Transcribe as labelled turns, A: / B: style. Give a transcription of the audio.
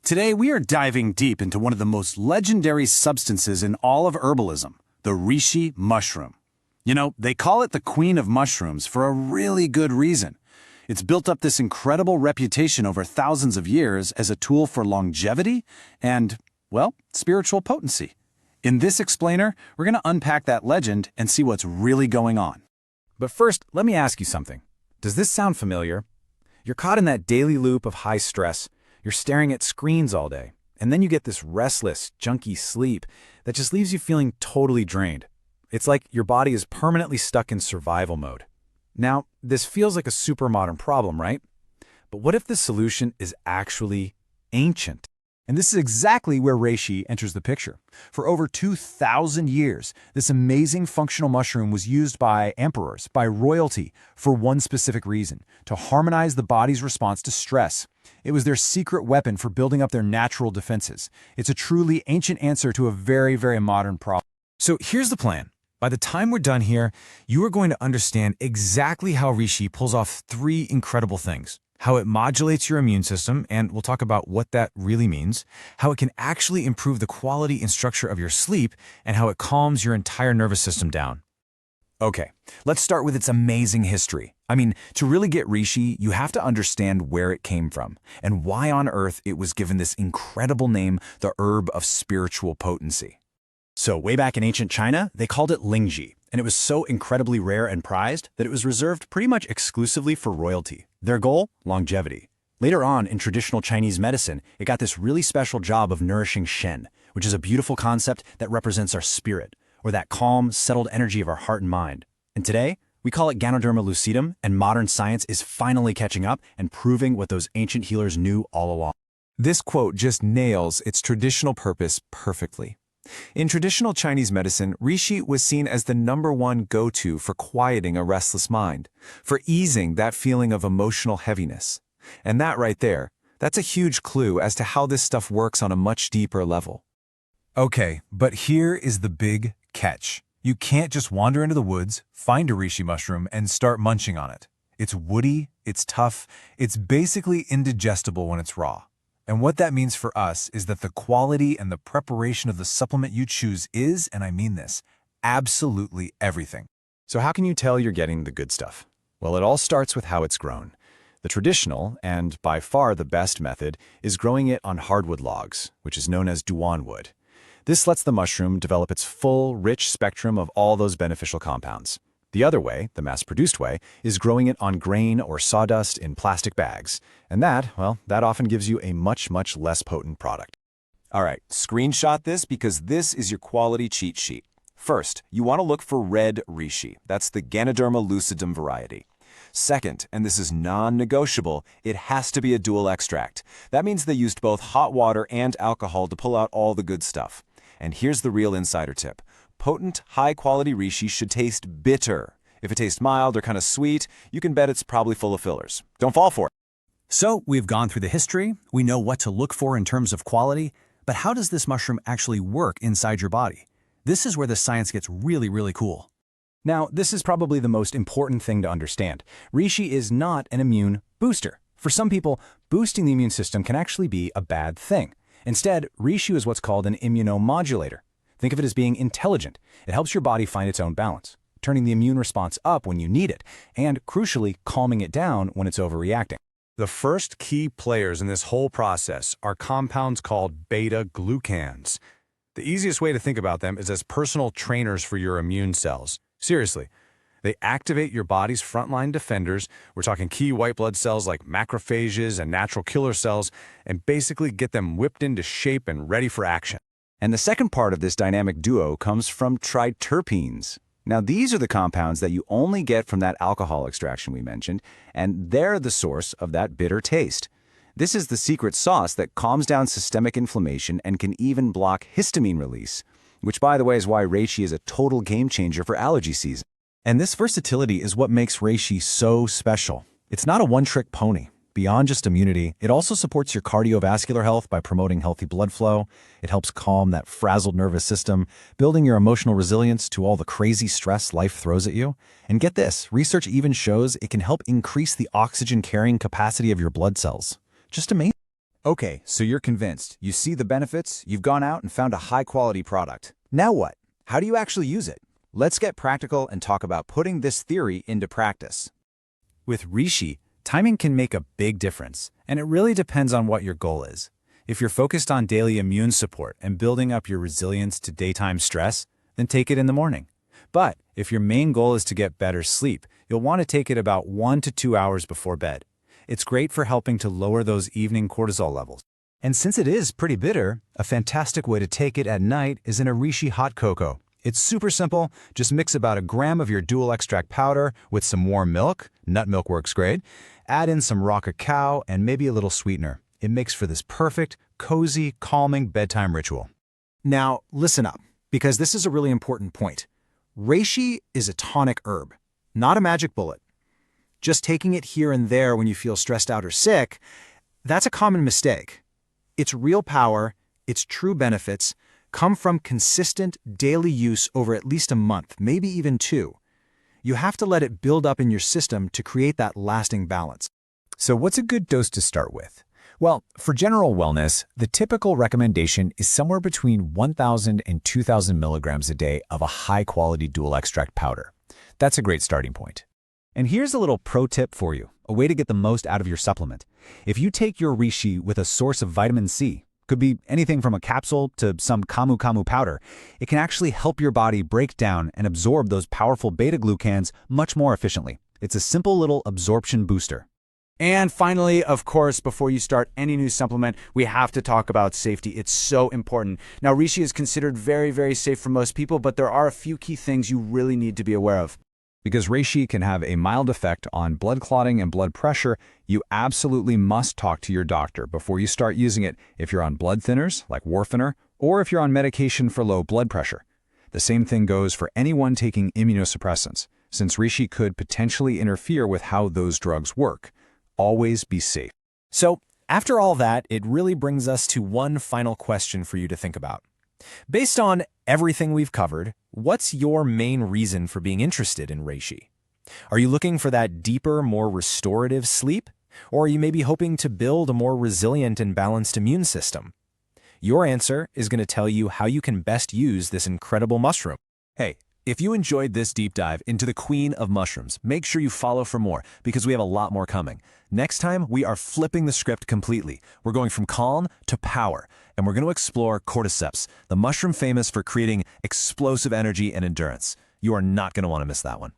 A: Today, we are diving deep into one of the most legendary substances in all of herbalism, the reishi mushroom. You know, they call it the queen of mushrooms for a really good reason. It's built up this incredible reputation over thousands of years as a tool for longevity and, well, spiritual potency. In this explainer, we're going to unpack that legend and see what's really going on.
B: But first, let me ask you something. Does this sound familiar? You're caught in that daily loop of high stress. You're staring at screens all day, and then you get this restless, junky sleep that just leaves you feeling totally drained. It's like your body is permanently stuck in survival mode. Now, this feels like a super modern problem, right? But what if the solution is actually ancient?
C: And this is exactly where reishi enters the picture. For over 2,000 years, this amazing functional mushroom was used by emperors, by royalty, for one specific reason: to harmonize the body's response to stress. It was their secret weapon for building up their natural defenses. It's a truly ancient answer to a very, very modern problem.
B: So here's the plan. By the time we're done here, you are going to understand exactly how reishi pulls off three incredible things: how it modulates your immune system, and we'll talk about what that really means, how it can actually improve the quality and structure of your sleep, and how it calms your entire nervous system down.
C: Okay, let's start with its amazing history. I mean, to really get reishi, you have to understand where it came from and why on earth it was given this incredible name, the herb of spiritual potency. So way back in ancient China, they called it lingji, and it was so incredibly rare and prized that it was reserved pretty much exclusively for royalty. Their goal? Longevity. Later on, in traditional Chinese medicine, it got this really special job of nourishing Shen, which is a beautiful concept that represents our spirit, or that calm, settled energy of our heart and mind. And today, we call it Ganoderma lucidum, and modern science is finally catching up and proving what those ancient healers knew all along.
D: This quote just nails its traditional purpose perfectly. In traditional Chinese medicine, reishi was seen as the #1 go-to for quieting a restless mind, for easing that feeling of emotional heaviness. And that right there, that's a huge clue as to how this stuff works on a much deeper level.
C: Okay, but here is the big catch. You can't just wander into the woods, find a reishi mushroom, and start munching on it. It's woody, it's tough, it's basically indigestible when it's raw. And what that means for us is that the quality and the preparation of the supplement you choose is, and I mean this, absolutely everything.
B: So how can you tell you're getting the good stuff? Well, it all starts with how it's grown. The traditional, and by far the best method, is growing it on hardwood logs, which is known as Duan wood. This lets the mushroom develop its full, rich spectrum of all those beneficial compounds. The other way, the mass-produced way, is growing it on grain or sawdust in plastic bags. And that, well, that often gives you a much, much less potent product.
D: All right, screenshot this because this is your quality cheat sheet. First, you want to look for red reishi. That's the Ganoderma lucidum variety. Second, and this is non-negotiable, it has to be a dual extract. That means they used both hot water and alcohol to pull out all the good stuff. And here's the real insider tip. Potent, high-quality reishi should taste bitter. If it tastes mild or kind of sweet, you can bet it's probably full of fillers. Don't fall for it.
A: So, we've gone through the history, we know what to look for in terms of quality, but how does this mushroom actually work inside your body? This is where the science gets really, really cool.
C: Now, this is probably the most important thing to understand. Reishi is not an immune booster. For some people, boosting the immune system can actually be a bad thing. Instead, reishi is what's called an immunomodulator. Think of it as being intelligent. It helps your body find its own balance, turning the immune response up when you need it, and crucially, calming it down when it's overreacting.
E: The first key players in this whole process are compounds called beta-glucans. The easiest way to think about them is as personal trainers for your immune cells. Seriously, they activate your body's frontline defenders. We're talking key white blood cells like macrophages and natural killer cells, and basically get them whipped into shape and ready for action.
B: And the second part of this dynamic duo comes from triterpenes. Now, these are the compounds that you only get from that alcohol extraction we mentioned, and they're the source of that bitter taste. This is the secret sauce that calms down systemic inflammation and can even block histamine release, which, by the way, is why reishi is a total game changer for allergy season.
C: And this versatility is what makes reishi so special. It's not a one-trick pony. Beyond just immunity, it also supports your cardiovascular health by promoting healthy blood flow. It helps calm that frazzled nervous system, building your emotional resilience to all the crazy stress life throws at you. And get this, research even shows it can help increase the oxygen-carrying capacity of your blood cells. Just amazing. Okay, so you're convinced. You see the benefits, you've gone out and found a high-quality product. Now what? How do you actually use it? Let's get practical and talk about putting this theory into practice.
B: With Reishi, timing can make a big difference, and it really depends on what your goal is. If you're focused on daily immune support and building up your resilience to daytime stress, then take it in the morning. But if your main goal is to get better sleep, you'll want to take it about 1 to 2 hours before bed. It's great for helping to lower those evening cortisol levels. And since it is pretty bitter, a fantastic way to take it at night is in a Reishi hot cocoa. It's super simple. Just mix about 1 gram of your dual extract powder with some warm milk. Nut milk works great. Add in some raw cacao and maybe a little sweetener. It makes for this perfect, cozy, calming bedtime ritual. Now, listen up, because this is a really important point. Reishi is a tonic herb, not a magic bullet. Just taking it here and there when you feel stressed out or sick, that's a common mistake. Its real power, its true benefits, come from consistent daily use over at least a month, maybe even 2. You have to let it build up in your system to create that lasting balance.
C: So what's a good dose to start with? Well, for general wellness, the typical recommendation is somewhere between 1,000 and 2,000 milligrams a day of a high-quality dual extract powder. That's a great starting point. And here's a little pro tip for you, a way to get the most out of your supplement. If you take your Reishi with a source of vitamin C, could be anything from a capsule to some camu camu powder, it can actually help your body break down and absorb those powerful beta-glucans much more efficiently. It's a simple little absorption booster.
A: And finally, of course, before you start any new supplement, we have to talk about safety. It's so important. Now, Reishi is considered very, very safe for most people, but there are a few key things you really need to be aware of.
B: Because Reishi can have a mild effect on blood clotting and blood pressure, you absolutely must talk to your doctor before you start using it if you're on blood thinners, like warfarin, or if you're on medication for low blood pressure. The same thing goes for anyone taking immunosuppressants, since Reishi could potentially interfere with how those drugs work. Always be safe.
C: So, after all that, it really brings us to one final question for you to think about. Based on everything we've covered, what's your main reason for being interested in Reishi? Are you looking for that deeper, more restorative sleep? Or are you maybe hoping to build a more resilient and balanced immune system? Your answer is going to tell you how you can best use this incredible mushroom.
D: Hey, if you enjoyed this deep dive into the queen of mushrooms, make sure you follow for more because we have a lot more coming. Next time, we are flipping the script completely. We're going from calm to power, and we're going to explore cordyceps, the mushroom famous for creating explosive energy and endurance. You are not going to want to miss that one.